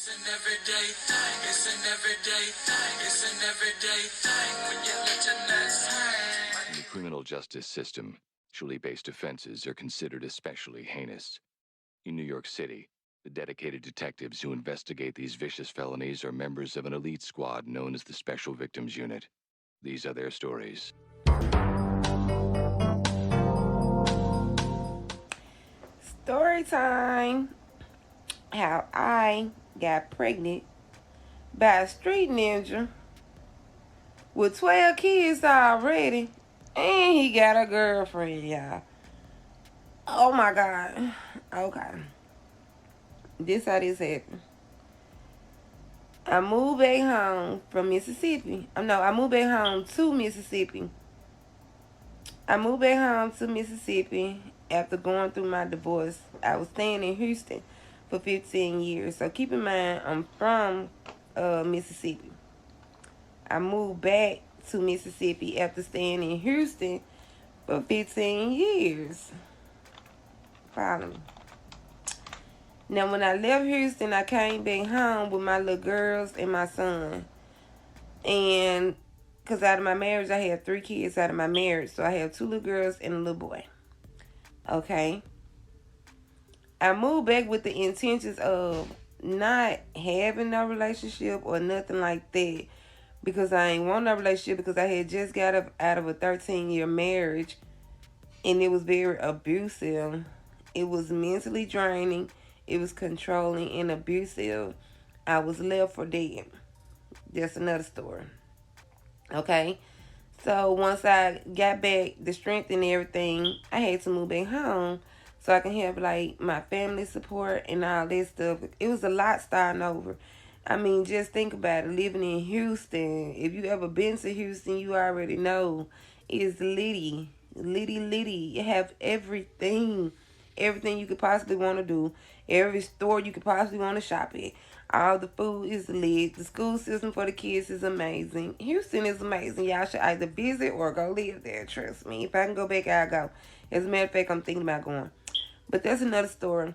It's an everyday thing. It's an everyday thing. It's an everyday thing when you let your nuts hang. In the criminal justice system, sexually-based offenses are considered especially heinous. In New York City, the dedicated detectives who investigate these vicious felonies are members of an elite squad known as the Special Victims Unit. These are their stories. Story time. How I got pregnant by a street ninja with 12 kids already, and he got a girlfriend, y'all. Oh my God. Okay. This how this happened. I moved back home from Mississippi. I moved back home to Mississippi. I moved back home to Mississippi after going through my divorce. I was staying in Houston for 15 years. So keep in mind, I'm from Mississippi. I moved back to Mississippi after staying in Houston for 15 years. Follow me. Now, when I left Houston, I came back home with my little girls and my son. And because out of my marriage, I had 3 kids out of my marriage. So I have 2 little girls and a little boy. Okay. I moved back with the intentions of not having no relationship or nothing like that. Because I ain't want no relationship because I had just got out of a 13-year marriage. And it was very abusive. It was mentally draining. It was controlling and abusive. I was left for dead. That's another story. Okay? So once I got back the strength and everything, I had to move back home so I can have like my family support and all that stuff. It was a lot starting over. I mean, just think about it. Living in Houston. If you ever been to Houston, you already know it's litty. Litty, litty. You have everything. Everything you could possibly want to do. Every store you could possibly want to shop at. All the food is lit. The school system for the kids is amazing. Houston is amazing. Y'all should either visit or go live there. Trust me. If I can go back, I'll go. As a matter of fact, I'm thinking about going. But that's another story.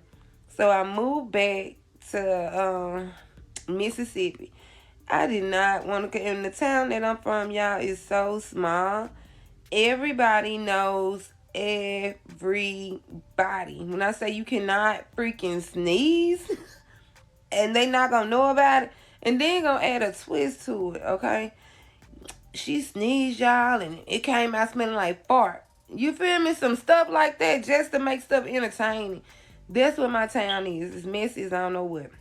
So I moved back to Mississippi. I did not want to. In the town that I'm from, y'all, is so small. Everybody knows everybody. When I say you cannot freaking sneeze, and they not gonna know about it, and then gonna add a twist to it, okay? She sneezed, y'all, and it came out smelling like fart. You feel me? Some stuff like that just to make stuff entertaining. That's what my town is. It's messy as I don't know what.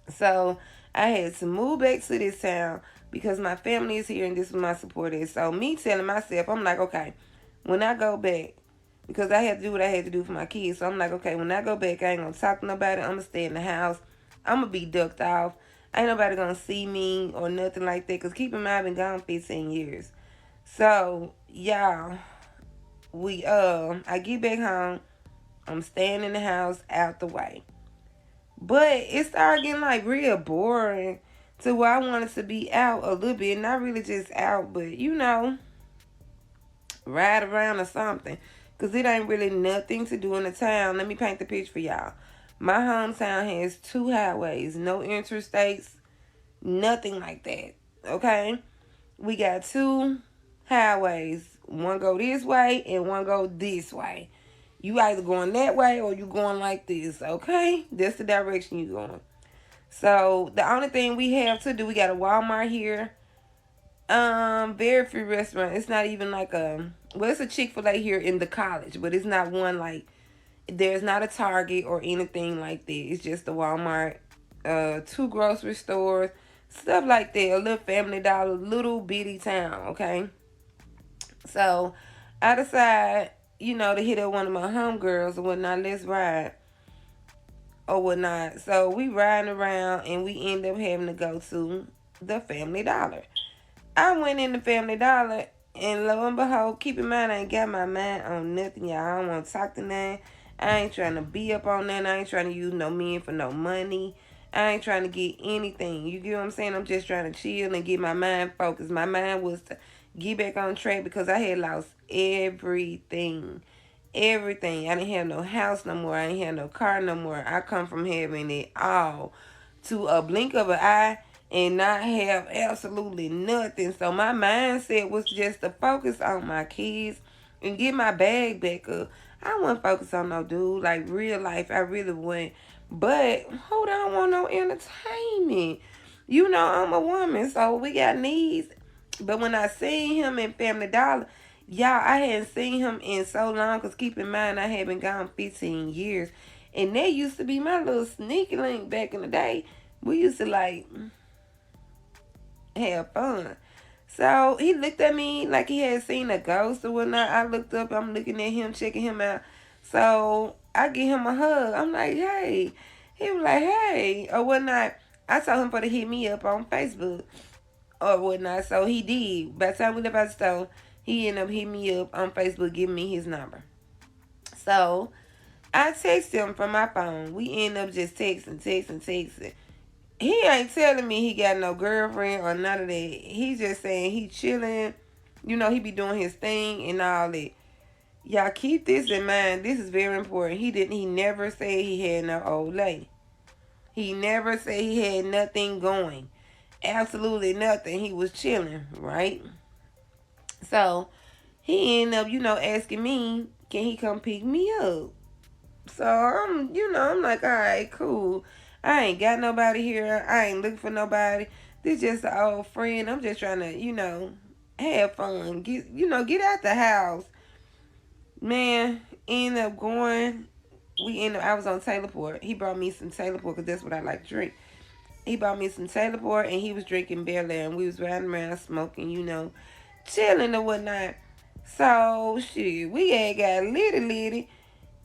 So I had to move back to this town because my family is here and this is my support is. So me telling myself, I'm like, okay, when I go back, because I had to do what I had to do for my kids. So I'm like, okay, when I go back, I ain't gonna talk to nobody. I'm gonna stay in the house. I'm gonna be ducked off. Ain't nobody gonna see me or nothing like that. Because keep in mind, I've been gone 15 years. So, y'all, I get back home. I'm staying in the house out the way. But it started getting like real boring to where I wanted to be out a little bit. Not really just out, but ride around or something. Because it ain't really nothing to do in the town. Let me paint the picture for y'all. My hometown has 2 highways, no interstates, nothing like that. Okay? We got 2 highways. One go this way and one go this way. You either going that way or you going like this, okay? That's the direction you going. So the only thing we have to do, we got a Walmart here. Very few restaurant. It's not even like it's a Chick-fil-A here in the college, but it's not one like, there's not a Target or anything like that. It's just a Walmart, 2 grocery stores, stuff like that. A little Family Dollar, little bitty town, okay? So I decide, to hit up one of my homegirls or whatnot. Let's ride or whatnot. So we riding around and we end up having to go to the Family Dollar. I went in the Family Dollar and lo and behold, keep in mind I ain't got my mind on nothing, y'all. I don't want to talk to none. I ain't trying to be up on that. I ain't trying to use no men for no money. I ain't trying to get anything. You get what I'm saying? I'm just trying to chill and get my mind focused. My mind was to get back on track because I had lost everything. Everything. I didn't have no house no more. I didn't have no car no more. I come from having it all to a blink of an eye and not have absolutely nothing. So my mindset was just to focus on my kids and get my bag back up. I wasn't focused on no dude, like real life. I really wouldn't. But who don't want no entertainment? You know I'm a woman, so we got needs. But when I seen him in Family Dollar, y'all, I hadn't seen him in so long. Cause keep in mind, I had been gone 15 years, and that used to be my little sneaky link back in the day. We used to like have fun. So he looked at me like he had seen a ghost or whatnot. I looked up, I'm looking at him, checking him out. So I give him a hug. I'm like, hey. He was like, hey, or whatnot. I told him for to hit me up on Facebook or whatnot. So he did. By the time we left out the store, he ended up hitting me up on Facebook, giving me his number. So I text him from my phone. We end up just texting. He ain't telling me he got no girlfriend or none of that. He just saying he chilling. You know, he be doing his thing and all that. Y'all keep this in mind. This is very important. He never said he had no old lady. He never said he had nothing going. Absolutely nothing. He was chilling, right? So he ended up, asking me, can he come pick me up? So I'm like, all right, cool. I ain't got nobody here. I ain't looking for nobody. This just an old friend. I'm just trying to, have fun. Get out the house. Man, end up going. I was on Taylor Port. He brought me some Taylor Port because that's what I like to drink. He bought me some Taylor Port and he was drinking Bel Air and we was riding around smoking, chilling and whatnot. So, shit, we had got litty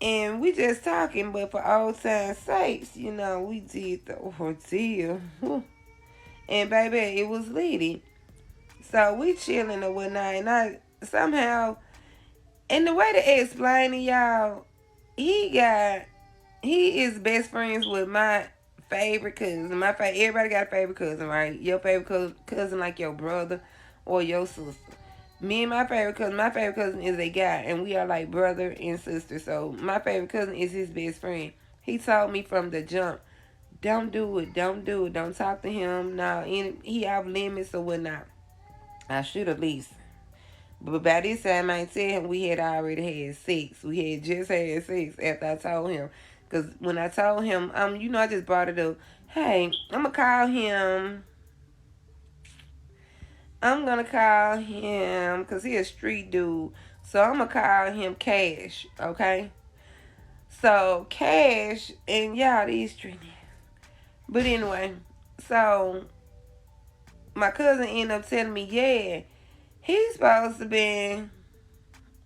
and we just talking, but for old time's sakes, we did the ordeal. And baby, it was litty. So we chilling and whatnot, and I somehow, and the way to explain to y'all, he is best friends with my favorite cousin. Everybody got a favorite cousin, right? Your favorite cousin like your brother or your sister. Me and my favorite cousin is a guy, and we are like brother and sister. So my favorite cousin is his best friend. He told me from the jump, don't do it, don't talk to him. Now he off limits or whatnot. I should at least. But by this time, I tell him we had already had sex. We had just had sex after I told him. Because when I told him, I just brought it up. Hey, I'm going to call him. I'm going to call him because he a street dude. So I'm going to call him Cash, okay? So Cash, and y'all, these street names. But anyway, so my cousin ended up telling me, yeah, he's supposed to be,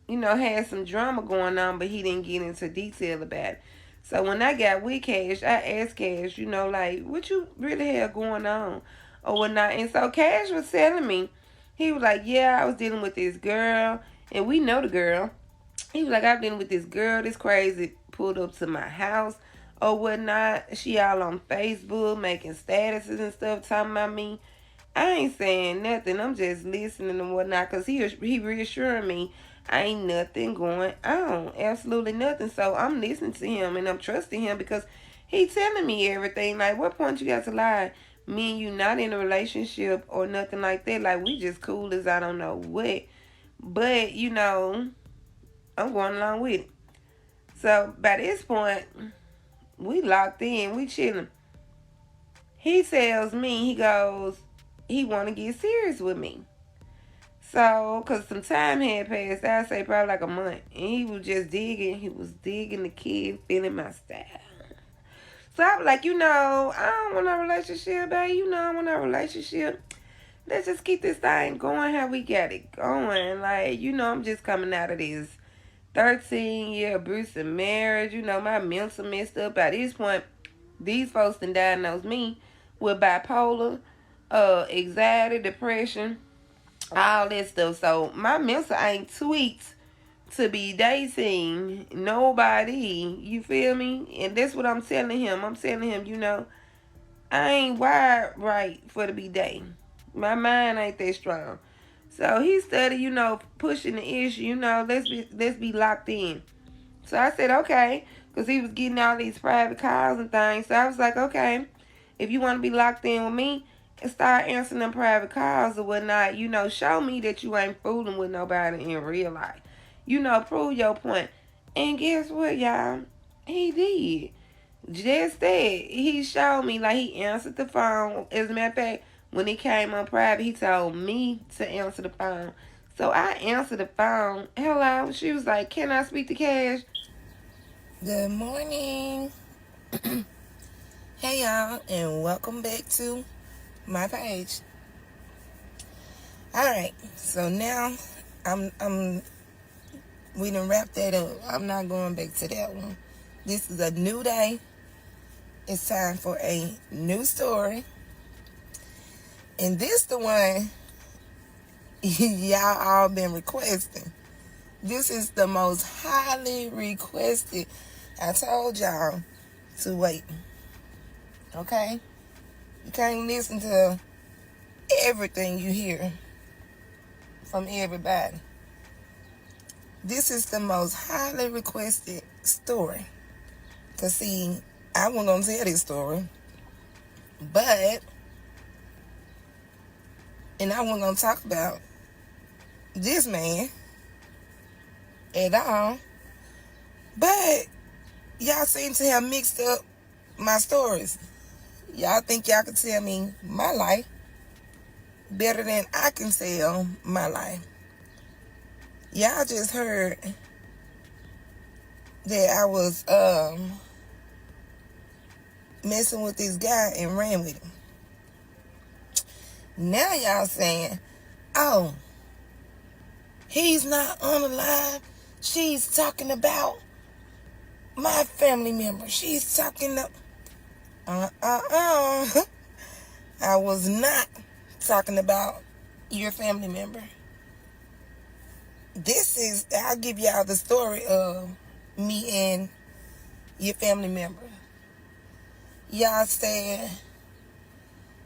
had some drama going on, but he didn't get into detail about it. So when I got with Cash, I asked Cash, like, what you really have going on or whatnot. And so Cash was telling me, he was like, yeah, I was dealing with this girl, and we know the girl. He was like, I've been with this girl, this crazy, pulled up to my house or whatnot. She all on Facebook, making statuses and stuff, talking about me. I ain't saying nothing. I'm just listening and whatnot because he reassuring me I ain't nothing going on. Absolutely nothing. So I'm listening to him and I'm trusting him because he telling me everything. Like, what point you got to lie? Me and you not in a relationship or nothing like that. Like, we just cool as I don't know what. But, I'm going along with it. So by this point, we locked in. We chilling. He tells me, he goes, he want to get serious with me. So, because some time had passed, I'd say probably like a month. And he was just digging. He was digging the kid, feeling my style. So I was like, I don't want no relationship, babe. I want no relationship. Let's just keep this thing going how we got it going. Like, I'm just coming out of this 13-year abusive marriage. My mental messed up. By this point, these folks done diagnosed me with bipolar, anxiety, depression, all that stuff. So my mental ain't tweaked to be dating nobody. You feel me? And that's what I'm telling him. I'm telling him, I ain't wired right for to be dating. My mind ain't that strong. So he started, pushing the issue. Let's be locked in. So I said okay, because he was getting all these private calls and things. So I was like okay. If you want to be locked in with me and start answering them private calls or whatnot, show me that you ain't fooling with nobody in real life. Prove your point. And guess what, y'all? He did. Just that. He showed me, like, he answered the phone. As a matter of fact, when he came on private, he told me to answer the phone. So I answered the phone. Hello. She was like, can I speak to Cash? Good morning. Hey, y'all, and welcome back to my page. All right. So now we done wrapped that up. I'm not going back to that one. This is a new day. It's time for a new story. And this the one y'all all been requesting. This is the most highly requested. I told y'all to wait. Okay? You can't listen to everything you hear from everybody. This is the most highly requested story. Because, see, I wasn't going to tell this story. And I wasn't going to talk about this man at all. But y'all seem to have mixed up my stories. Y'all think y'all can tell me my life better than I can tell my life. Y'all just heard that I was messing with this guy and ran with him. Now y'all saying, oh, he's not on the line. She's talking about my family member. She's talking about... I was not talking about your family member. I'll give y'all the story of me and your family member. Y'all said,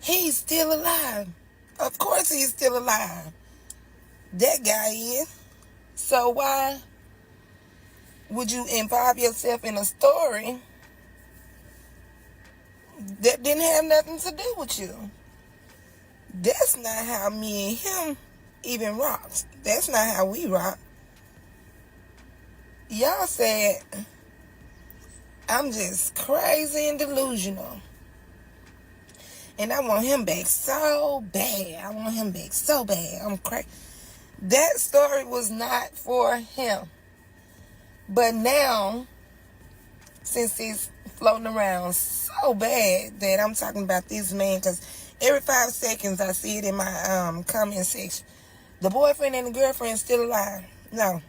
he's still alive. Of course he's still alive. That guy is. So why would you involve yourself in a story that didn't have nothing to do with you? That's not how me and him even rocks. That's not how we rock. Y'all said I'm just crazy and delusional. And I want him back so bad. I'm crazy. That story was not for him. But now, since it's floating around so bad that I'm talking about this man, because every 5 seconds I see it in my comment section. The boyfriend and the girlfriend still alive. No.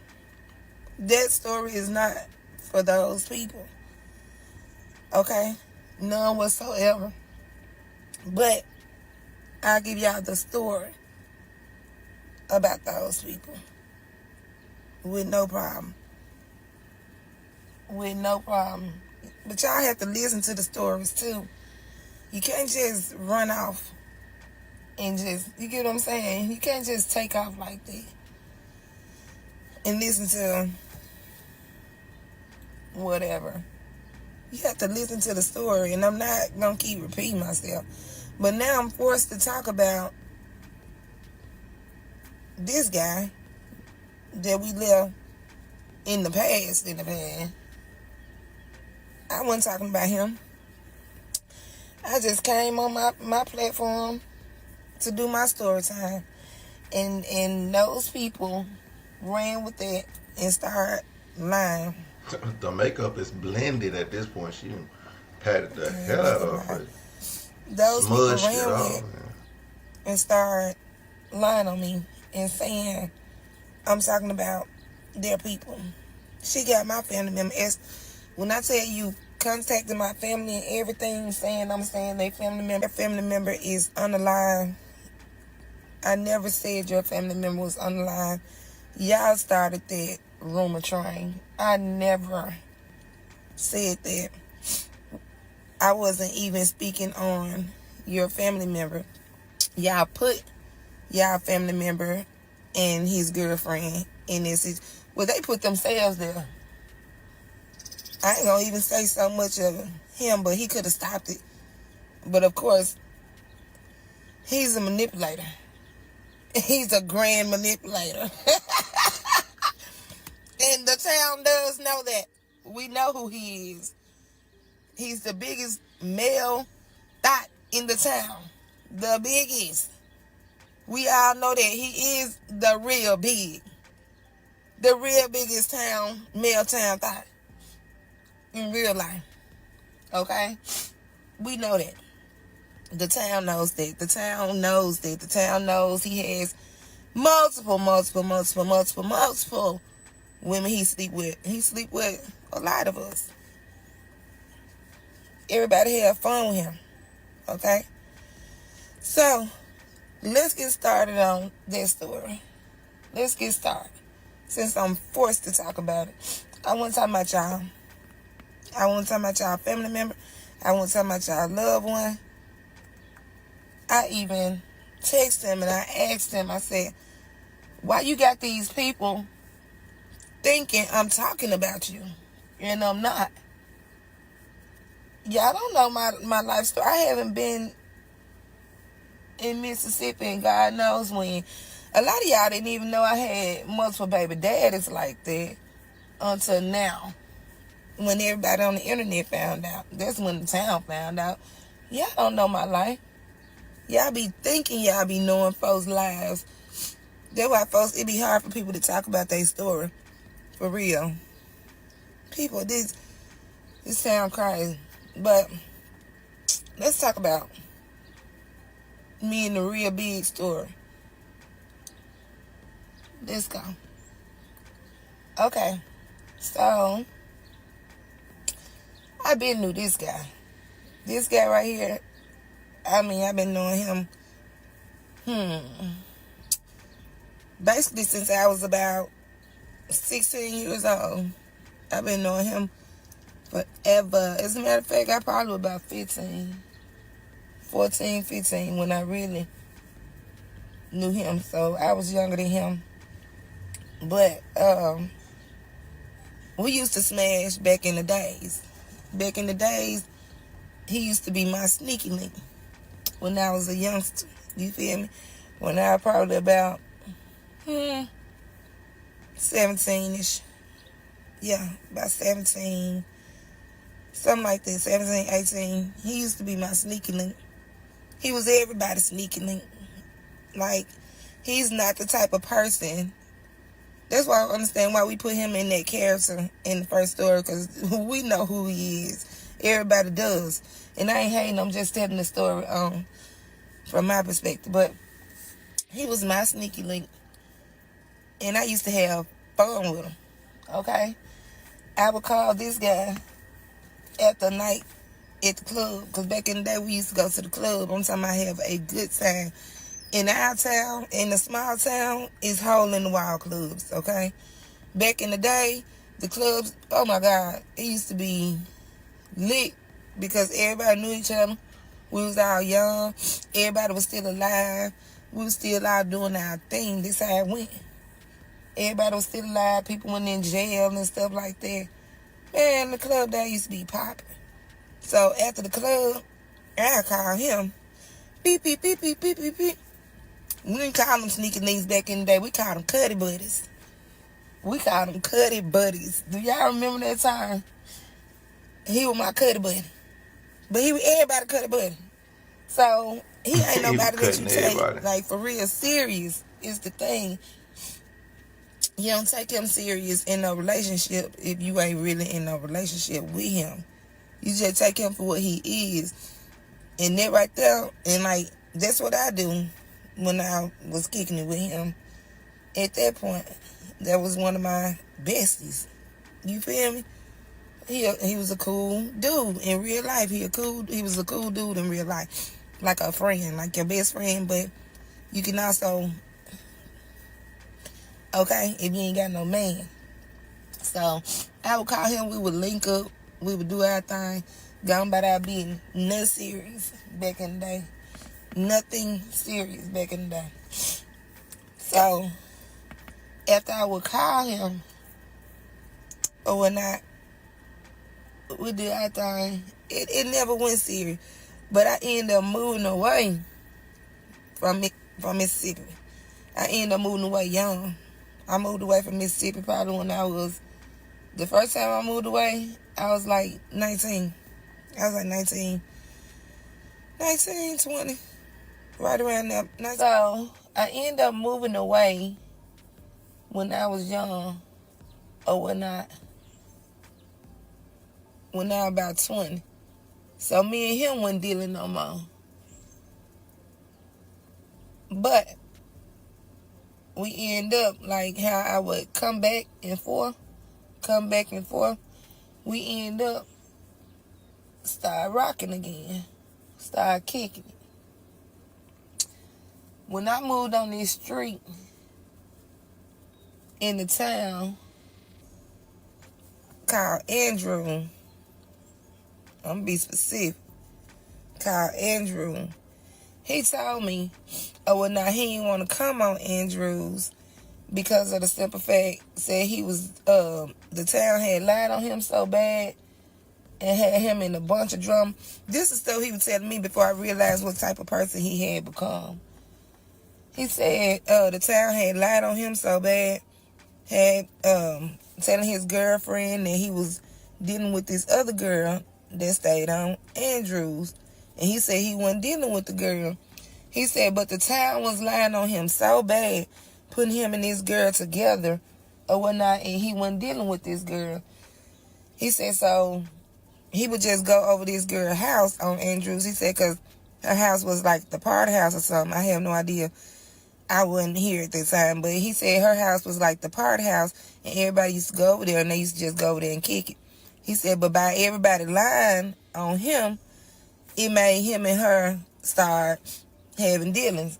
That story is not for those people. Okay? None whatsoever. But I'll give y'all the story about those people. With no problem. But y'all have to listen to the stories too. You can't just run off and you get what I'm saying? You can't just take off like that and listen to whatever. You have to listen to the story, and I'm not going to keep repeating myself. But now I'm forced to talk about this guy that we left in the past. I wasn't talking about him. I just came on my platform to do my story time. And those people ran with that and started lying. The makeup is blended at this point. She patted the hell out of her face. Those people ran it with it and started lying on me and saying I'm talking about their people. She got my family member. When I tell you contacting my family and everything, I'm saying their family member is on the line. I never said your family member was on the line. Y'all started that rumor train. I never said that. I wasn't even speaking on your family member. Y'all put y'all family member and his girlfriend in this. Well, they put themselves there. I ain't gonna even say so much of him, but he could have stopped it But of course, he's a manipulator. He's a grand manipulator. And the town does know that. We know who he is. He's the biggest male thought in the town. The biggest. We all know that he is the real big. The real biggest male town thought. In real life. Okay? We know that. The town knows that. The town knows that. The town knows he has multiple women he sleep with. He sleep with a lot of us. Everybody have fun with him. Okay? So, let's get started on this story. Let's get started. Since I'm forced to talk about it. I want to talk about y'all. I want to talk about y'all family member. I want to talk about y'all loved one. I even texted him and I asked him, I said, why you got these people thinking I'm talking about you? And I'm not. Y'all don't know my life story. I haven't been in Mississippi and God knows when. A lot of y'all didn't even know I had multiple baby daddies like that until now. When everybody on the internet found out. That's when the town found out. Y'all don't know my life. Y'all be thinking y'all be knowing folks' lives. That's why folks, it be hard for people to talk about their story. For real. People, this sound crazy. But let's talk about me and the real big story. Let's go. Okay. So, I been knew this guy. This guy right here, I've been knowing him, basically since I was about 16 years old. I've been knowing him forever. As a matter of fact, I probably was about 15 when I really knew him. So I was younger than him. But we used to smash back in the days. Back in the days, he used to be my sneaky link when I was a youngster. You feel me? When I was probably about 17-ish. Yeah, about 17. Something like that, 17, 18. He used to be my sneaky link. He was everybody's sneaky link. Like, he's not the type of person. That's why I understand why we put him in that character in the first story, because we know who he is. Everybody does. And I ain't hating, I'm just telling the story from my perspective. But he was my sneaky link. And I used to have fun with him. Okay? I would call this guy after night at the club. Because back in the day, we used to go to the club. I'm talking about have a good time. In our town, in the small town, it's hole-in-the-wall clubs, okay? Back in the day, the clubs, oh my God, it used to be lit because everybody knew each other. We was all young. Everybody was still alive. We was still out doing our thing. This how it went. Everybody was still alive. People went in jail and stuff like that. Man, the club there used to be popping. So after the club, I called him. Beep, beep, beep, beep, beep, beep, beep. We didn't call them sneaky links back in the day. We called them cutty buddies. We called them cutty buddies. Do y'all remember that time? He was my cutty buddy. But he was everybody cutty buddy. So, he ain't He was nobody that cutting you take, everybody. like, for real serious is the thing. You don't take him serious in a relationship if you ain't really in a relationship with him. You just take him for what he is. And that right there, and like, that's what I do when I was kicking it with him. At that point, that was one of my besties. You feel me? He was a cool dude in real life. He was a cool dude in real life. Like a friend, like your best friend, but you can also, okay, if you ain't got no man. So, I would call him, we would link up, we would do our thing, go about our business. Nothing serious back in the day. Nothing serious back in the day. So, after I would call him, or whatnot, we did our thing. It never went serious. But I ended up moving away from Mississippi. I ended up moving away young. I moved away from Mississippi probably when the first time I moved away, I was like 19. I was like 19, 20, right around there. So I ended up moving away when I was young, or when I about 20. So me and him wasn't dealing no more. But we end up like how I would come back and forth. We end up start rocking again, start kicking it. When I moved on this street in the town called Andrew, I'm gonna be specific, called Andrew, he told me, oh, well, now he didn't want to come on Andrews because of the simple fact, said he was, the town had lied on him so bad and had him in a bunch of drama. This is stuff he was telling me before I realized what type of person he had become. He said the town had lied on him so bad, had telling his girlfriend that he was dealing with this other girl that stayed on Andrews. And he said he wasn't dealing with the girl. He said, but the town was lying on him so bad, putting him and this girl together or whatnot, and he wasn't dealing with this girl. He said, so he would just go over this girl's house on Andrews. He said, because her house was like the party house or something. I have no idea. I wasn't here at the time. But he said her house was like the party house, and everybody used to go over there, and they used to just go over there and kick it. He said, but by everybody lying on him, it made him and her start having dealings.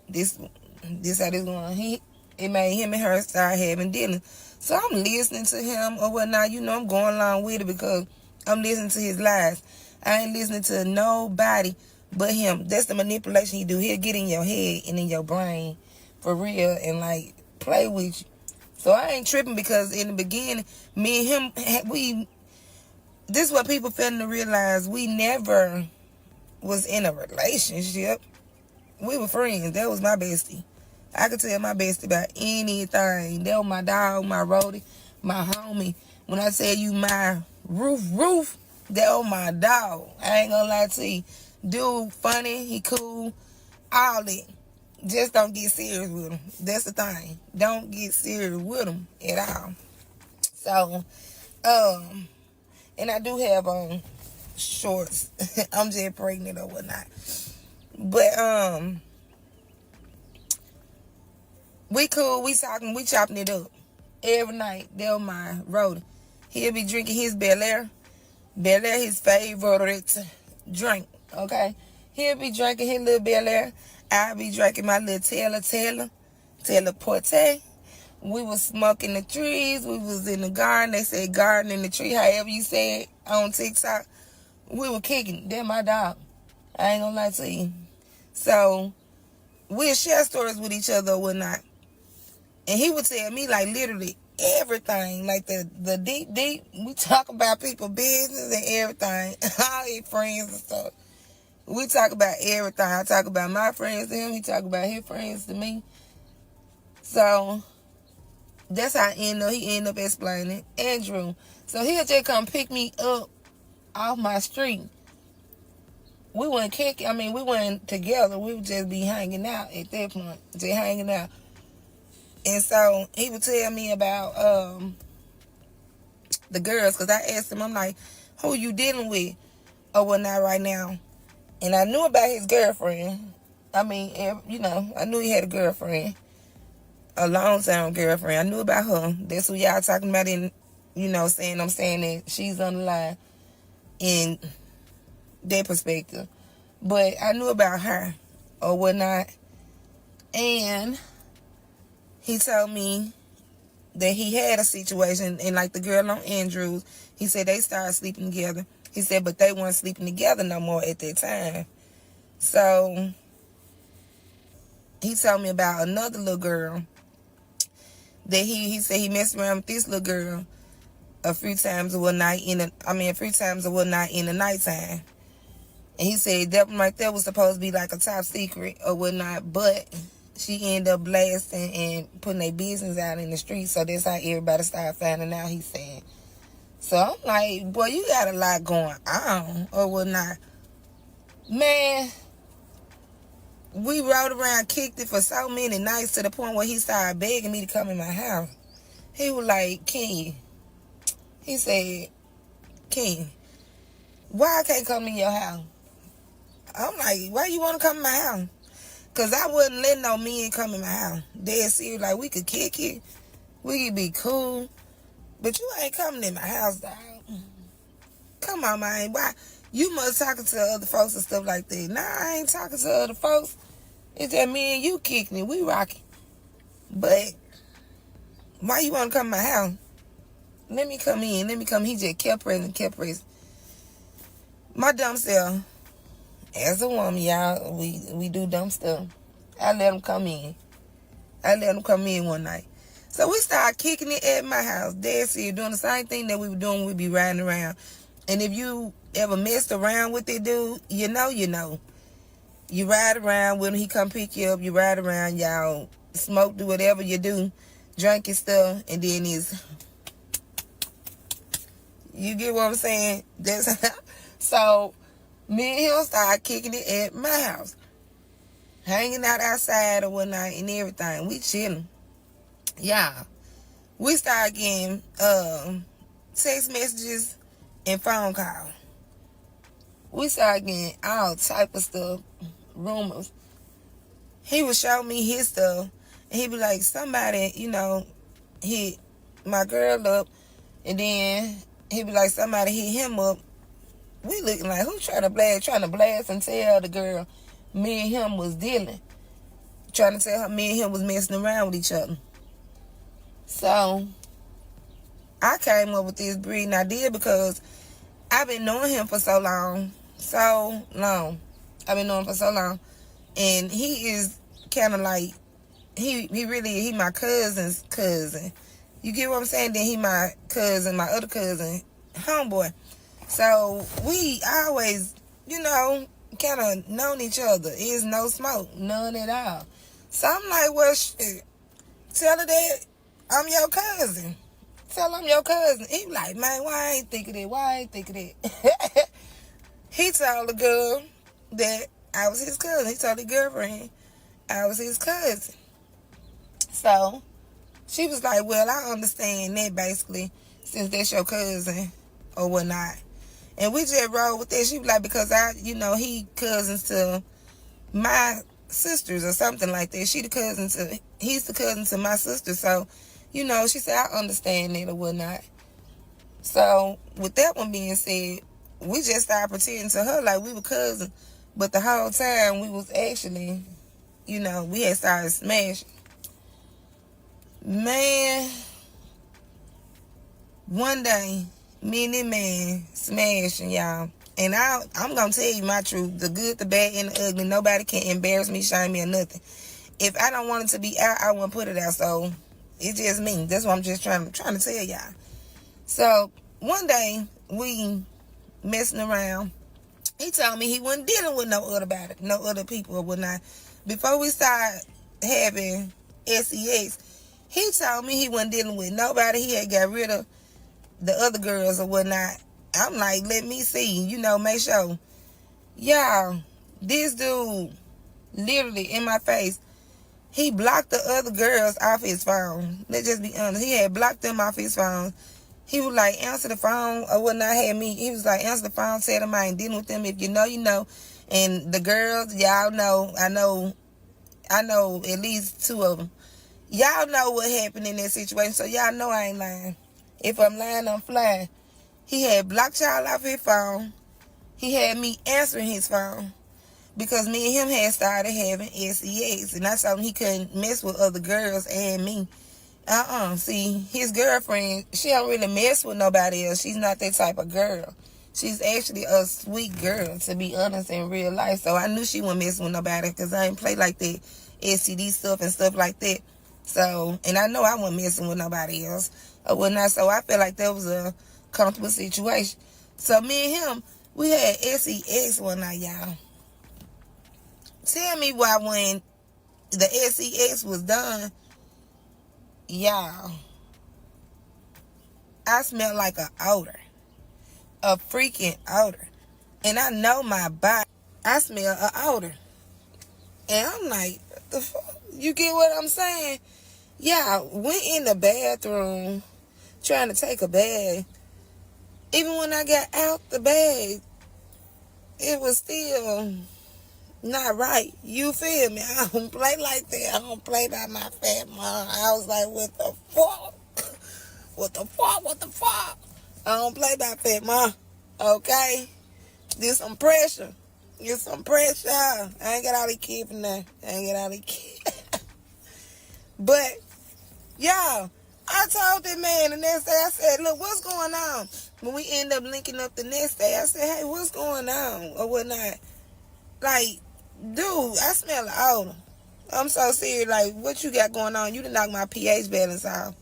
This how this going. It made him and her start having dealings. So I'm listening to him or whatnot. You know, I'm going along with it because I'm listening to his lies. I ain't listening to nobody but him. That's the manipulation he do. He'll get in your head and in your brain for real and like play with you. So I ain't tripping because in the beginning, me and him, this is what people failing to realize. We never was in a relationship. We were friends. That was my bestie. I could tell my bestie about anything. That was my dog, my roadie, my homie. When I tell you my roof, that was my dog. I ain't gonna lie to you. Dude, funny, he cool, all that. Just don't get serious with him. That's the thing. Don't get serious with him at all. So, and I do have on shorts. I'm just pregnant or whatnot. But we cool, we talking, we chopping it up every night. That was my roadie. He'll be drinking his Bel-Air. Bel-Air his favorite drink. Okay, he'll be drinking his little Bel-Air. I'll be drinking my little Taylor Porte. We was smoking the trees. We was in the garden. They said garden in the tree, however you say it on TikTok. We were kicking. They're my dog. I ain't gonna lie to you. So we'll share stories with each other or whatnot. And he would tell me like literally everything. Like the deep. We talk about people's business and everything. All his friends and stuff. We talk about everything. I talk about my friends to him. He talk about his friends to me. So that's how he ended up explaining. Andrew. So he'll just come pick me up off my street. We weren't kicking. We weren't together. We would just be hanging out at that point. Just hanging out. And so he would tell me about the girls. Because I asked him, I'm like, who you dealing with or whatnot right now? And I knew about his girlfriend. I knew he had a girlfriend. A long-time girlfriend. I knew about her. That's who y'all talking about in, I'm saying that she's on the line in their perspective. But I knew about her or whatnot. And he told me that he had a situation, and like the girl on Andrews, he said they started sleeping together. He said, but they weren't sleeping together no more at that time. So he told me about another little girl that he said he messed around with this little girl a few times a night in the nighttime. And he said that one right there was supposed to be like a top secret or whatnot, but she ended up blasting and putting their business out in the street. So that's how everybody started finding out, he said. So I'm like, boy, you got a lot going on or whatnot. Man, we rode around, kicked it for so many nights to the point where he started begging me to come in my house. He was like, Ken, he said, Ken, why I can't come in your house? I'm like, why you want to come in my house? Because I wouldn't let no men come in my house. Dead serious, like we could kick it. We could be cool. But you ain't coming in my house, dog. Come on, man. Why? You must talking to other folks and stuff like that. Nah, I ain't talking to other folks. It's that me and you kicking it. We rocking. But why you want to come in my house? Let me come in. Let me come. He just kept pressing, kept pressing. My dumb self, as a woman, y'all, we do dumb stuff. I let him come in. I let him come in one night. So we started kicking it at my house. Dead serious, doing the same thing that we were doing. We'd be riding around. And if you ever messed around with that dude, you know. You ride around with him, he come pick you up, you ride around, y'all smoke, do whatever you do, drink your stuff, and then you get what I'm saying? So me and him started kicking it at my house. Hanging out outside or whatnot and everything. We chilling. Yeah. We started getting text messages and phone calls. We started getting all type of stuff, rumors. He would show me his stuff, and he'd be like, somebody, hit my girl up, and then he'd be like, somebody hit him up. We looking like, who trying to blast and tell the girl me and him was dealing. Trying to tell her me and him was messing around with each other. So, I came up with this breeding idea because I've been knowing him for so long. I've been knowing him for so long. And he is kind of like, he my cousin's cousin. You get what I'm saying? Then he my cousin, my other cousin, homeboy. So we always, kind of known each other. Is no smoke, none at all. So I'm like, well, shit, tell her that I'm your cousin. Tell her I'm your cousin. He like, man, why I ain't think of that? He told the girl that I was his cousin. He told the girlfriend I was his cousin. So she was like, well, I understand that basically, since that's your cousin or whatnot. And we just rolled with that. She was like, because he cousins to my sisters or something like that. He's the cousin to my sister. So, she said, I understand that or whatnot. So, with that one being said, we just started pretending to her like we were cousins. But the whole time we was actually, we had started smashing. Man, one day, me and that man smashing, y'all. And I'm going to tell you my truth. The good, the bad, and the ugly. Nobody can embarrass me, shame me, or nothing. If I don't want it to be out, I won't put it out. So, it's just me. That's what I'm just trying to tell y'all. So, one day, we messing around. He told me he wasn't dealing with no other people or whatnot. Before we started having sex, he told me he wasn't dealing with nobody. He had got rid of the other girls or whatnot. I'm like, let me see, make sure. Y'all, this dude, literally in my face, he blocked the other girls off his phone. Let's just be honest. He had blocked them off his phone. He was like, answer the phone or whatnot. He was like, answer the phone, tell them I ain't dealing with them. If you know, you know. And the girls, y'all know, I know at least two of them. Y'all know what happened in that situation, so y'all know I ain't lying. If I'm lying, I'm flying. He had blocked y'all off his phone. He had me answering his phone because me and him had started having sex, and I told him he couldn't mess with other girls and me. See, his girlfriend, she don't really mess with nobody else. She's not that type of girl. She's actually a sweet girl, to be honest, in real life. So I knew she wasn't messing with nobody because I ain't play like that STD stuff and stuff like that. So, and I know I wasn't messing with nobody else or whatnot. So I felt like that was a comfortable situation. So me and him We had SEX one night, y'all. Tell me why when the SEX was done, y'all, I smelled like an odor. A freaking odor. And I know my body. I smell an odor. And I'm like, what the fuck? You get what I'm saying? Yeah, went in the bathroom trying to take a bath. Even when I got out the bag, it was still not right. You feel me? I don't play like that. I don't play by my fat mom. I was like, what the fuck? What the fuck? What the fuck? I don't play by fat mom. Okay? There's some pressure. There's some pressure. I ain't got all these kids in there. I ain't got all these kids. But, y'all, I told that man the next day, I said, look, what's going on? When we end up linking up the next day, I said, hey, what's going on? Or whatnot. Like, dude, I smell the odor. I'm so serious. Like, what you got going on? You done knocked my pH balance off.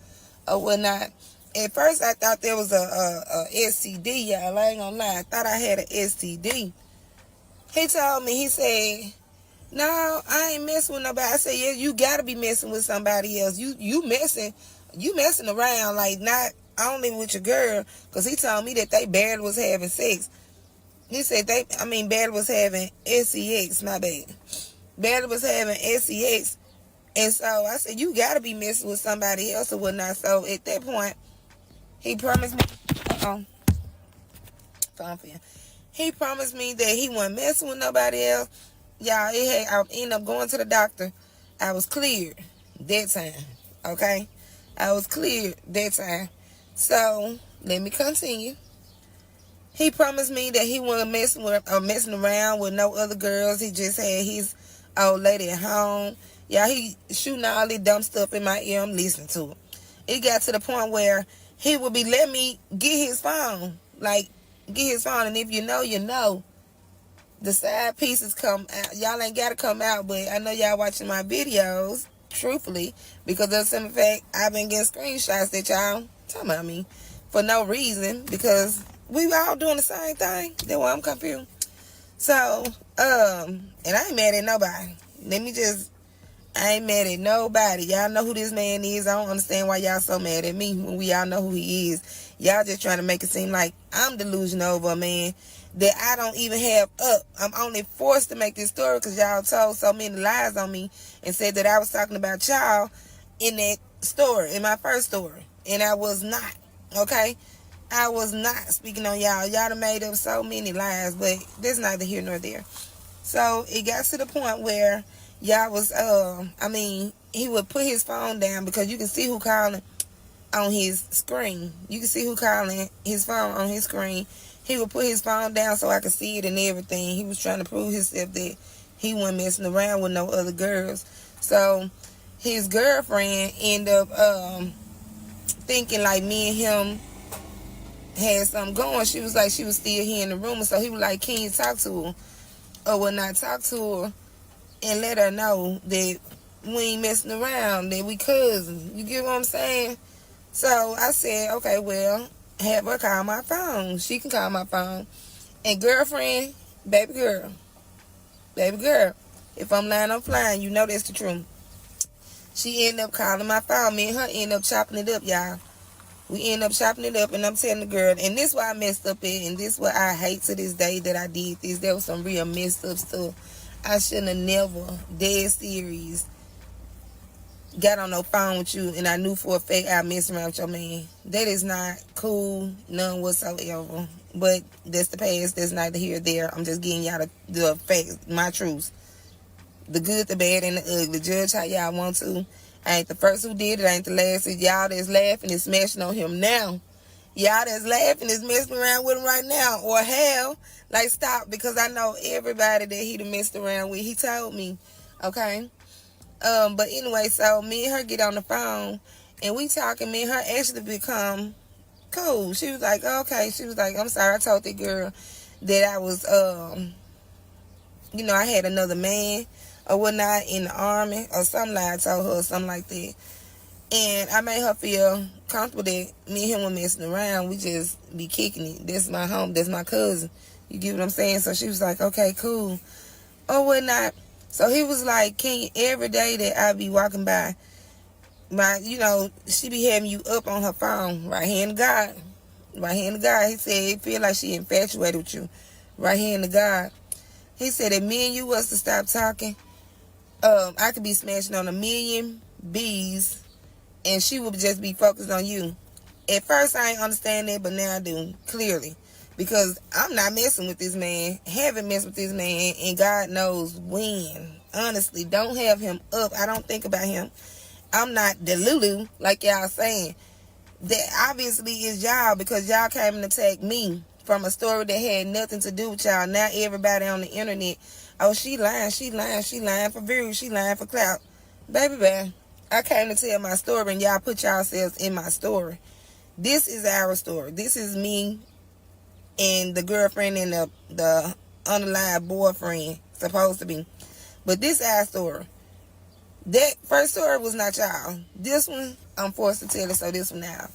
Or whatnot. At first, I thought there was a STD, y'all. I ain't gonna lie. I thought I had an STD. He told me, he said, no, I ain't messing with nobody. I said, yeah, you gotta be messing with somebody else. You messing around, like, not only with your girl, because he told me that they barely was having sex. He said barely was having SEX, my bad. Barely was having SEX. And so I said, you gotta be messing with somebody else or whatnot. So at that point, he promised me, he promised me that he wasn't messing with nobody else. Y'all, I ended up going to the doctor. I was cleared that time. Okay? I was cleared that time. So, let me continue. He promised me that he wasn't messing around with no other girls. He just had his old lady at home. Y'all, he shooting all this dumb stuff in my ear. I'm listening to it. It got to the point where he would be letting me get his phone. Like, get his phone. And if you know, you know. The side pieces come out. Y'all ain't got to come out, but I know y'all watching my videos, truthfully, because of the simple fact I've been getting screenshots that y'all talking about me for no reason, because we all doing the same thing. That's why I'm confused. So, and I ain't mad at nobody. I ain't mad at nobody. Y'all know who this man is. I don't understand why y'all so mad at me when we all know who he is. Y'all just trying to make it seem like I'm delusional over a man that I don't even have up. I'm only forced to make this story because y'all told so many lies on me and said that I was talking about y'all in that story, in my first story. And I was not. Okay? I was not speaking on y'all. Y'all done made up so many lies, but that's neither here nor there. So it got to the point where y'all was, he would put his phone down because you can see who calling on his screen. You can see who calling his phone on his screen. He would put his phone down so I could see it and everything. He was trying to prove himself that he wasn't messing around with no other girls. So his girlfriend ended up thinking like me and him had something going. She was like, she was still here in the room. So he was like, can you talk to her? Or would not talk to her and let her know that we ain't messing around, that we cousins. You get what I'm saying? So I said, okay, well, have her call my phone. She can call my phone. And girlfriend, baby girl, if I'm lying, I'm flying. You know that's the truth. She ended up calling my phone. Me and her ended up chopping it up, y'all. We ended up chopping it up, and I'm telling the girl, and this is why I messed up it, and this is what I hate to this day that I did this. There was some real messed up stuff. I shouldn't have never, dead serious, got on no phone with you, and I knew for a fact I messed around with your man. That is not cool, none whatsoever. But that's the past. That's neither here or there. I'm just getting y'all the facts, my truths. The good, the bad, and the ugly. Judge how y'all want to. I ain't the first who did it. I ain't the last. It's y'all that's laughing and smashing on him now. Y'all that's laughing is messing around with him right now. Or hell, like, stop, because I know everybody that he done messed around with. He told me. Okay? But anyway, so me and her get on the phone, and we talking. Me and her actually become cool. She was like, okay. She was like, I'm sorry, I told the girl that I was, I had another man or whatnot in the army or something, like I told her or something like that. And I made her feel comfortable that me and him were messing around. We just be kicking it. That's my home. That's my cousin. You get what I'm saying? So she was like, okay, cool. Or whatnot. So he was like, every day that I be walking by, she be having you up on her phone, right hand to God. Right hand to God. He said it feel like she infatuated with you. Right hand to God. He said if me and you was to stop talking, I could be smashing on 1,000,000 bees and she would just be focused on you. At first I ain't understand that, but now I do, clearly. Because I'm not messing with this man. Haven't messed with this man, and God knows when. Honestly, don't have him up. I don't think about him. I'm not Delulu, like y'all saying. That obviously is y'all, because y'all came and attacked me from a story that had nothing to do with y'all. Now everybody on the internet, oh, she lying for views, she lying for clout. Baby, I came to tell my story, and y'all put yourselves in my story. This is our story. This is me and the girlfriend and the underlying boyfriend, supposed to be. But this is our story. That first story was not y'all. This one, I'm forced to tell it, so this one now.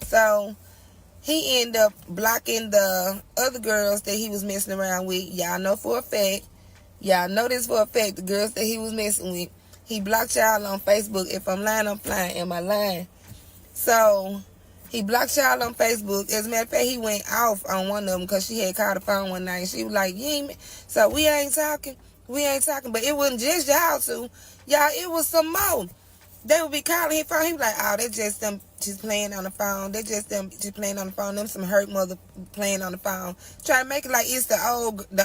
So, he ended up blocking the other girls that he was messing around with. Y'all know for a fact. Y'all know this for a fact. The girls that he was messing with. He blocked y'all on Facebook. If I'm lying, I'm flying. Am I lying? So, he blocked y'all on Facebook. As a matter of fact, he went off on one of them because she had called the phone one night. She was like, so we ain't talking. We ain't talking. But it wasn't just y'all two. Y'all, it was some more. They would be calling his phone. He was like, oh, that's just them just playing on the phone. That's just them just playing on the phone. Them some hurt mother playing on the phone. Trying to make it like it's the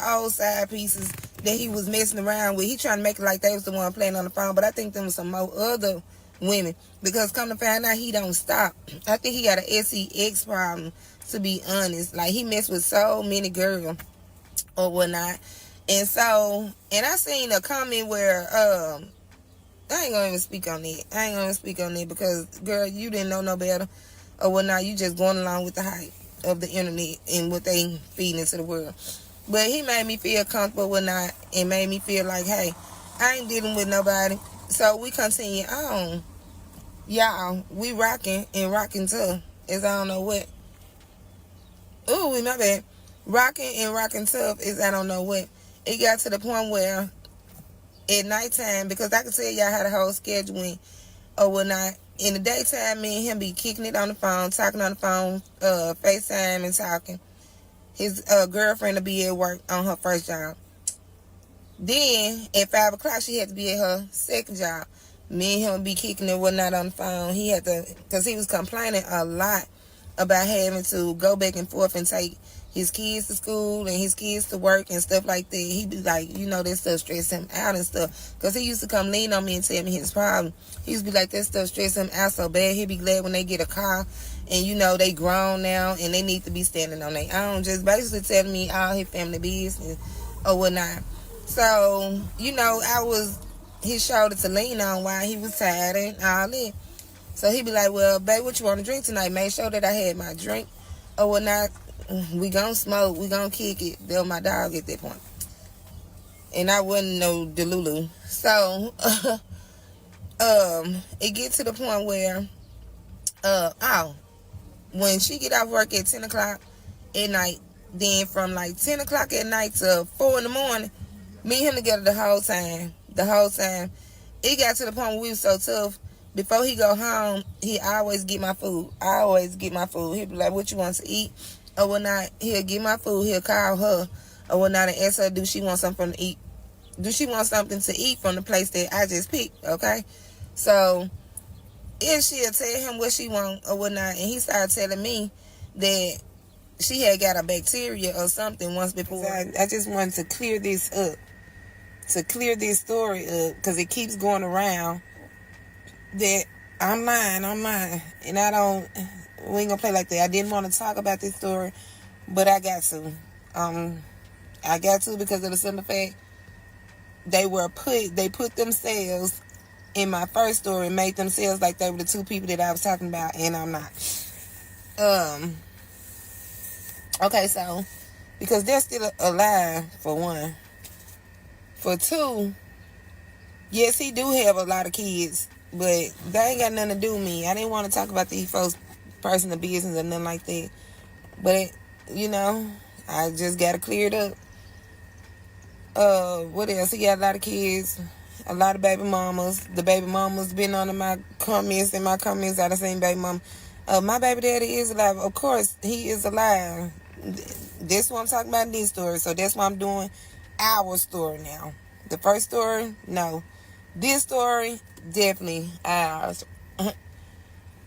old side pieces that he was messing around with. He trying to make it like they was the one playing on the phone. But I think them was some more other women. Because come to find out, he don't stop. I think he got an sex problem, to be honest. Like, he messed with so many girls or whatnot. And I seen a comment where, I ain't gonna even speak on it. Because, girl, you didn't know no better or whatnot. You just going along with the hype of the internet and what they feed into the world. But he made me feel comfortable whatnot and made me feel like, hey, I ain't dealing with nobody. So we continue on. Y'all, we rocking and rocking tough is I don't know what. Ooh, my bad. Rocking and rocking tough is I don't know what. It got to the point where at nighttime, because I can tell y'all how the whole schedule went or whatnot. In the daytime, me and him be kicking it on the phone, talking on the phone, FaceTime and talking. His girlfriend will be at work on her first job. Then at 5 o'clock, she had to be at her second job. Me and him would be kicking it whatnot on the phone. He had to, because he was complaining a lot about having to go back and forth and take his kids to school and his kids to work and stuff like that. He'd be like, that stuff stress him out and stuff. Because he used to come lean on me and tell me his problem. He used to be like, that stuff stress him out so bad. He'd be glad when they get a car and, they grown now and they need to be standing on their own. Just basically telling me all his family business or whatnot. So, I was his shoulder to lean on while he was tired and all that. So he'd be like, well, babe, what you want to drink tonight? Made sure that I had my drink or whatnot. We gonna smoke. We gonna kick it. They were my dog at that point. And I wasn't no Delulu. So, it get to the point where, when she get off work at 10 o'clock at night, then from like 10 o'clock at night to 4 in the morning, me and him together the whole time. It got to the point where we was so tough. Before he go home, he always get my food. He'd be like, what you want to eat? Or whatnot. He'll get my food. He'll call her or whatnot and ask her, do she want something to eat? Do she want something to eat from the place that I just picked? Okay? So, if she'll tell him what she want or whatnot, and he started telling me that she had got a bacteria or something once before. I just wanted to clear this up. To clear this story up, because it keeps going around that I'm lying, and we ain't gonna play like that. I didn't want to talk about this story, but I got to. I got to because of the simple fact they put themselves in my first story and made themselves like they were the two people that I was talking about, and I'm not. Okay, so because they're still alive, for one. For two, yes, he do have a lot of kids, but they ain't got nothing to do with me. I didn't want to talk about these folks' personal business or nothing like that. But, I just got to clear it up. What else? He got a lot of kids, a lot of baby mamas. The baby mamas been under my comments, and my comments I done seen baby mama. My baby daddy is alive. Of course, he is alive. This what I'm talking about in this story. So that's why I'm doing our story now. The first story, no. This story, definitely ours.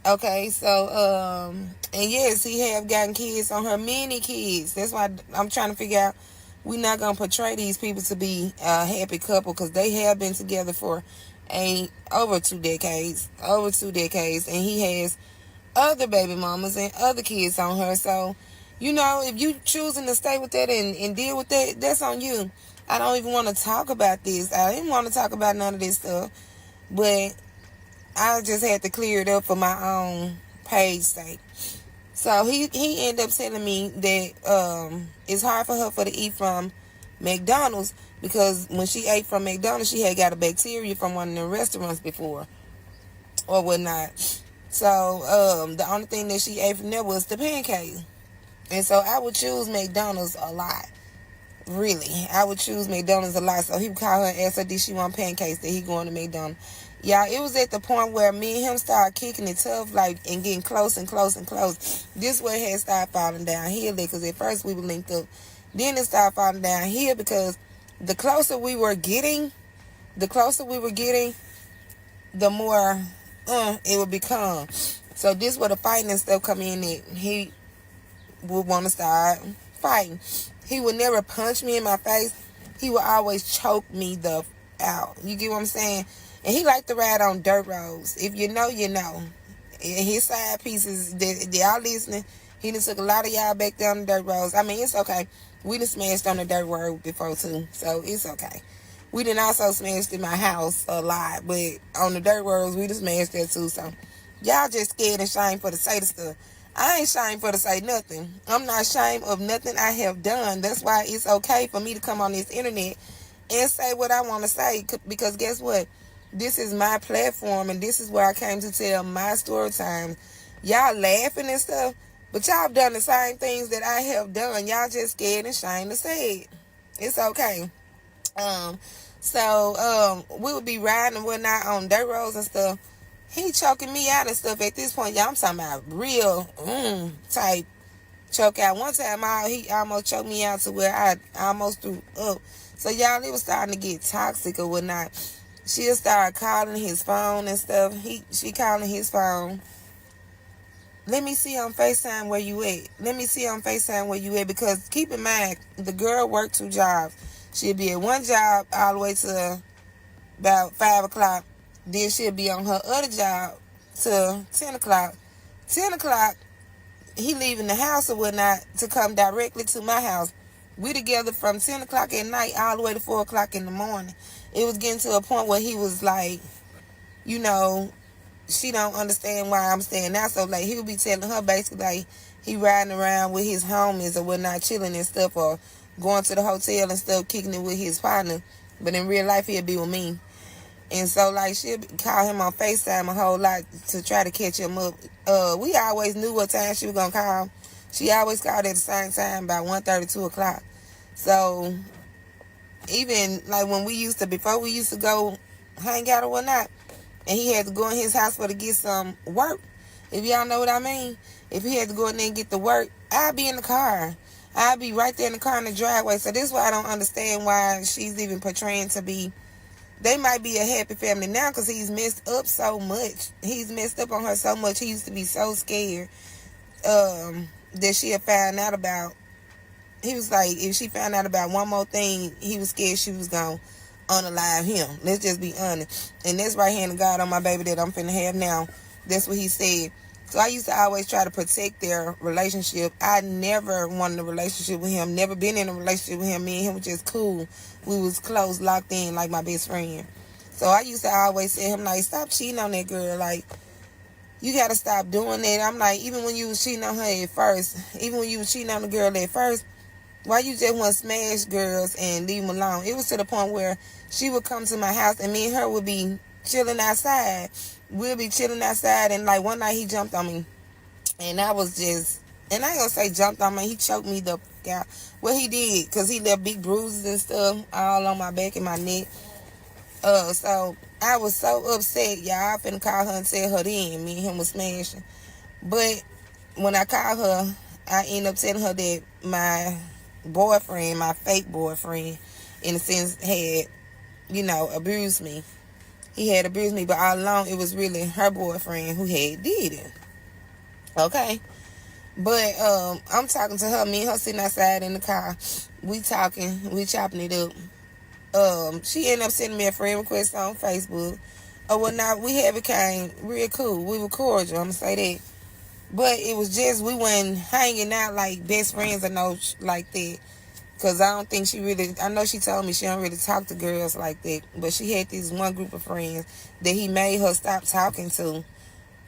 Okay, so and yes, he have gotten kids on her, many kids. That's why I'm trying to figure out. We're not gonna portray these people to be a happy couple because they have been together for over 2 decades, and he has other baby mamas and other kids on her. So, if you choosing to stay with that and deal with that, that's on you. I don't even want to talk about this. I didn't want to talk about none of this stuff, but I just had to clear it up for my own page sake. So he ended up telling me that it's hard for her to eat from McDonald's because when she ate from McDonald's, she had got a bacteria from one of the restaurants before or whatnot. So the only thing that she ate from there was the pancake. And so I would choose McDonald's a lot. Really, I would choose McDonald's a lot. So he would call her and ask her, did she want pancakes? That he going to McDonald's. Y'all, it was at the point where me and him started kicking it tough, and getting close and close and close. This way had started falling downhill because at first we were linked up. Then it started falling downhill because the closer we were getting, the more it would become. So this where the fighting and stuff come in that he would want to start fighting. He would never punch me in my face. He would always choke me out. You get what I'm saying? And he liked to ride on dirt roads. If you know, you know. And his side pieces, y'all listening, he done took a lot of y'all back down the dirt roads. I mean, it's okay. We done smashed on the dirt road before, too. So, it's okay. We done also smashed in my house a lot. But on the dirt roads, we done smashed there, too. So, y'all just scared and ashamed for the say the stuff. I ain't ashamed for to say nothing. I'm not ashamed of nothing I have done. That's why it's okay for me to come on this internet and say what I want to say. Because guess what? This is my platform, and this is where I came to tell my story time. Y'all laughing and stuff, but y'all done the same things that I have done. Y'all just scared and ashamed to say it. It's okay. We would be riding and whatnot on dirt roads and stuff. He choking me out and stuff at this point. Y'all, I'm talking about real type choke out. One time he almost choked me out to where I almost threw up. So y'all, it was starting to get toxic or whatnot. She'll start calling his phone and stuff. She calling his phone. Let me see on FaceTime where you at. Because keep in mind, the girl worked 2 jobs. She'll be at one job all the way to about 5 o'clock. Then she'll be on her other job till 10 o'clock. 10 o'clock, he leaving the house or whatnot to come directly to my house. We together from 10 o'clock at night all the way to 4 o'clock in the morning. It was getting to a point where he was like, she don't understand why I'm staying out so late. He would be telling her basically like he riding around with his homies or whatnot, chilling and stuff, or going to the hotel and stuff, kicking it with his partner. But in real life, he'll be with me. And so, she'll call him on FaceTime a whole lot to try to catch him up. We always knew what time she was going to call. She always called at the same time, about 1:30, 2 o'clock. So, even, when before we used to go hang out or whatnot, and he had to go in his house to get some work, if y'all know what I mean. If he had to go in there and get the work, I'd be in the car. I'd be right there in the car in the driveway. So, this is why I don't understand why she's even portraying to be. They might be a happy family now because he's messed up so much. He's messed up on her so much. He used to be so scared that she had found out about. He was like, if she found out about one more thing, he was scared she was going to unalive him. Let's just be honest. And that's right hand of God on my baby that I'm finna have now. That's what he said. So I used to always try to protect their relationship. I never wanted a relationship with him. Never been in a relationship with him. Me and him was just cool. We was close, locked in like my best friend. So I used to always say him stop cheating on that girl. You got to stop doing that. I'm even when you was cheating on her at first, even when you was cheating on the girl at first, why you just want to smash girls and leave them alone? It was to the point where she would come to my house and me and her would be chilling outside. We'll be chilling outside and one night he jumped on me. And I was just and I ain't gonna say jumped on me. He choked me the out. What he did, because he left big bruises and stuff all on my back and my neck. So I was so upset, y'all. I finna call her and tell her then. Me and him was smashing. But when I called her, I ended up telling her that my boyfriend, my fake boyfriend, in a sense, had, abused me. He had abused me, but all along it was really her boyfriend who had did it. Okay? But I'm talking to her, me and her sitting outside in the car. We talking, we chopping it up. She ended up sending me a friend request on Facebook. Oh, well, now we had became real cool. We were cordial, I'm gonna say that. But it was just, we weren't hanging out like best friends or no like that. Because I don't think she really, I know she told me she don't really talk to girls like that. But she had this one group of friends that he made her stop talking to.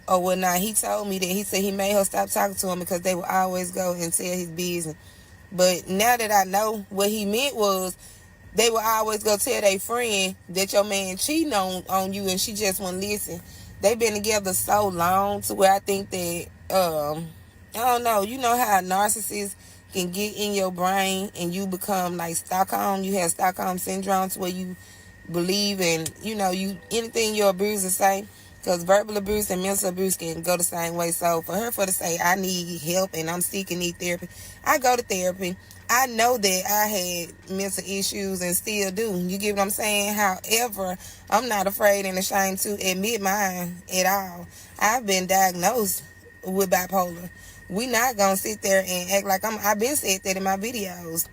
Or whatnot. He told me that he said he made her stop talking to him because they would always go and tell his business. But now that I know what he meant was, they would always go tell their friend that your man cheating on you and she just wouldn't listen. They've been together so long to where I think that, I don't know, you know how narcissists can get in your brain and you become like Stockholm. You have Stockholm syndrome to where you believe in, anything your abuser say. Because verbal abuse and mental abuse can go the same way. So for her to say, I need help and I'm seeking need therapy, I go to therapy. I know that I had mental issues and still do. You get what I'm saying? However, I'm not afraid and ashamed to admit mine at all. I've been diagnosed with bipolar. We not going to sit there and act like I've been said that in my videos.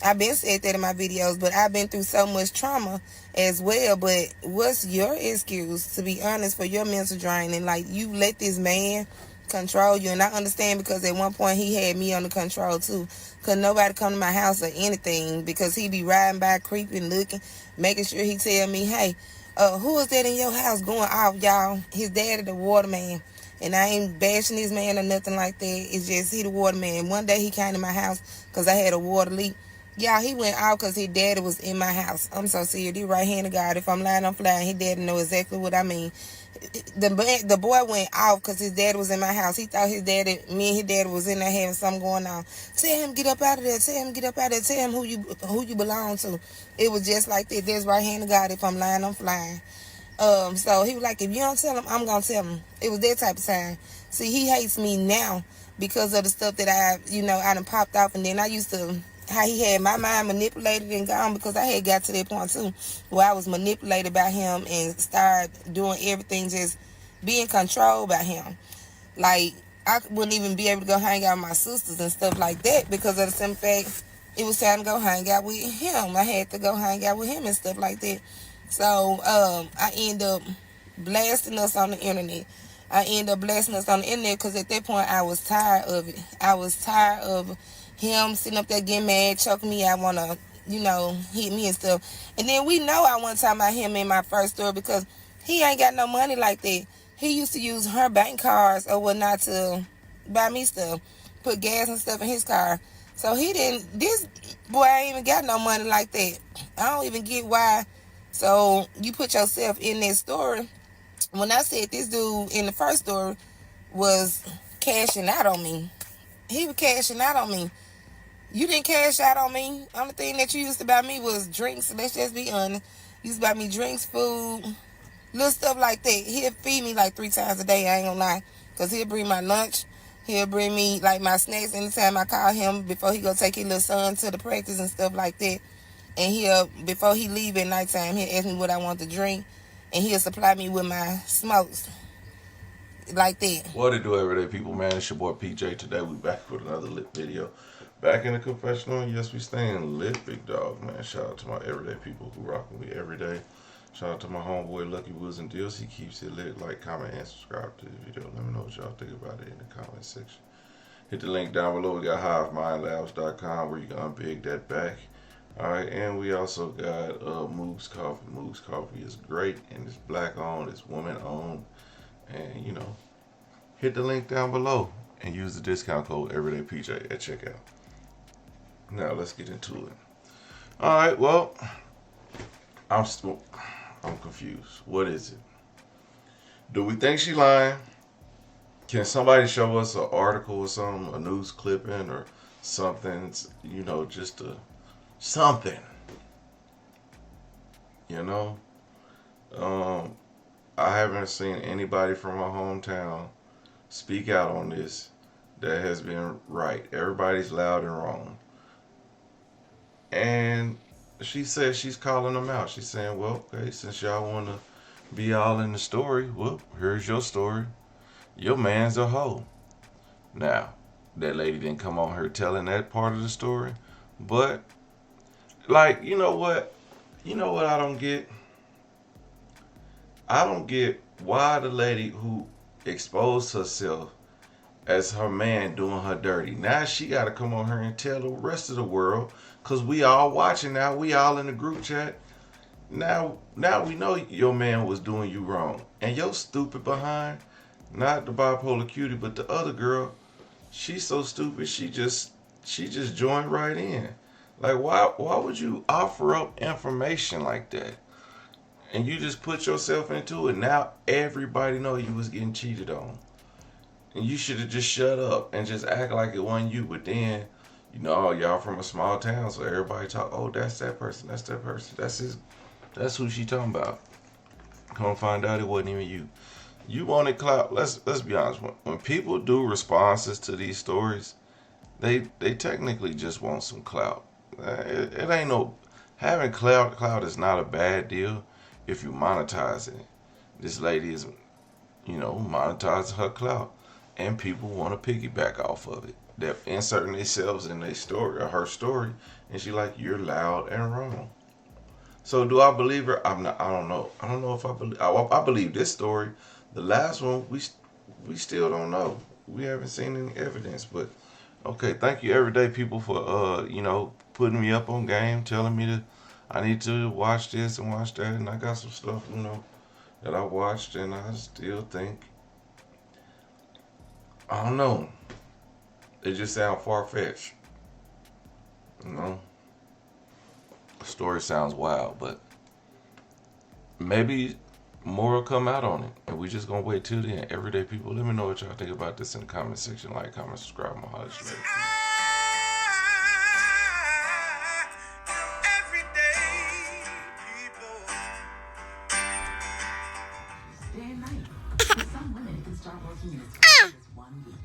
But I've been through so much trauma as well. But what's your excuse, to be honest, for your mental drain? And like, you let this man control you. And I understand, because at one point he had me under control too. Couldn't nobody come to my house or anything, because he be riding by, creeping, looking, making sure he tell me, hey, who is that in your house going off, y'all? His daddy, the waterman. And I ain't bashing this man or nothing like that. It's just he the waterman. One day he came to my house because I had a water leak. Y'all, he went out because his daddy was in my house. I'm so serious. He right hand of God. If I'm lying, I'm flying. His daddy know exactly what I mean. The boy went out because his daddy was in my house. He thought me and his daddy was in there having something going on. Tell him, get up out of there. Tell him, get up out of there. Tell him who you belong to. It was just like that. That's right hand of God. If I'm lying, I'm flying. So he was like, if you don't tell him, I'm going to tell him. It was that type of time. See, he hates me now because of the stuff that I done popped off. And then I used to, how he had my mind manipulated and gone, because I had got to that point too where I was manipulated by him and started doing everything, just being controlled by him. Like, I wouldn't even be able to go hang out with my sisters and stuff like that because of the simple fact it was time to go hang out with him. I had to go hang out with him and stuff like that. So I end up blasting us on the internet. Because at that point I was tired of it. I was tired of him sitting up there getting mad, choking me. I want to, hit me and stuff. And then we know I wasn't talking about him in my first story, because he ain't got no money like that. He used to use her bank cards or whatnot to buy me stuff, put gas and stuff in his car. So this boy ain't even got no money like that. I don't even get why. So you put yourself in that story. When I said this dude in the first story was cashing out on me, he was cashing out on me. You didn't cash out on me. Only thing that you used to buy me was drinks. Let's just be honest. You used to buy me drinks, food, little stuff like that. He'll feed me like 3 times a day. I ain't gonna lie. Because he'll bring my lunch. He'll bring me like my snacks anytime I call him before he go take his little son to the practice and stuff like that. And before he leave at nighttime, he'll ask me what I want to drink. And he'll supply me with my smokes. Like that. What it do, everyday people, man? It's your boy PJ. Today we back with another lit video. Back in the confessional. Yes, we staying lit, big dog, man. Shout out to my everyday people who rock with me every day. Shout out to my homeboy Lucky Woods and Deals. He keeps it lit. Like, comment, and subscribe to the video. Let me know what y'all think about it in the comment section. Hit the link down below. We got HiveMindLabs.com where you can unbig that back. Alright, and we also got Moose Coffee. Moose Coffee is great, and it's black owned, it's woman owned. And, hit the link down below and use the discount code everydaypj at checkout. Now, let's get into it. Alright, well, I'm confused. What is it? Do we think she lying? Can somebody show us an article or something, a news clipping or something, you know, just something, you know? Um, I haven't seen anybody from my hometown speak out on this that has been right. Everybody's loud and wrong. And she says she's calling them out. She's saying, well, okay, since y'all want to be all in the story, well, here's your story. Your man's a hoe. Now, that lady didn't come on her telling that part of the story, but like, you know what? You know what I don't get? I don't get why the lady who exposed herself as her man doing her dirty. Now she got to come on her and tell the rest of the world, cause we all watching now. We all in the group chat. Now we know your man was doing you wrong, and your stupid behind, not the bipolar cutie, but the other girl. She's so stupid. She just joined right in. Like why would you offer up information like that? And you just put yourself into it. Now everybody know you was getting cheated on. And you should have just shut up and just act like it wasn't you. But then, you know, oh, y'all from a small town, so everybody talk, oh, that's that person, that's that person. That's who she talking about. Come find out it wasn't even you. You wanted clout. Let's be honest. When people do responses to these stories, they technically just want some clout. It ain't no having clout. Clout is not a bad deal if you monetize it. This lady is, you know, monetizing her clout, and people want to piggyback off of it. They're inserting themselves in their story or her story, and she like, you're loud and wrong. So do I believe her? I'm not. I don't know. I don't know if I believe. I believe this story. The last one, we still don't know. We haven't seen any evidence. But okay, thank you, everyday people, for you know, putting me up on game, telling me that I need to watch this and watch that, and I got some stuff, you know, that I watched, and I still think, I don't know. It just sounds far fetched. You know, the story sounds wild, but maybe more will come out on it, and we just gonna wait till then. Everyday people, let me know what y'all think about this in the comment section. Like, comment, subscribe, my holler later. Everyday people. Day and night. For some women, it can start working in as quick as 1 week.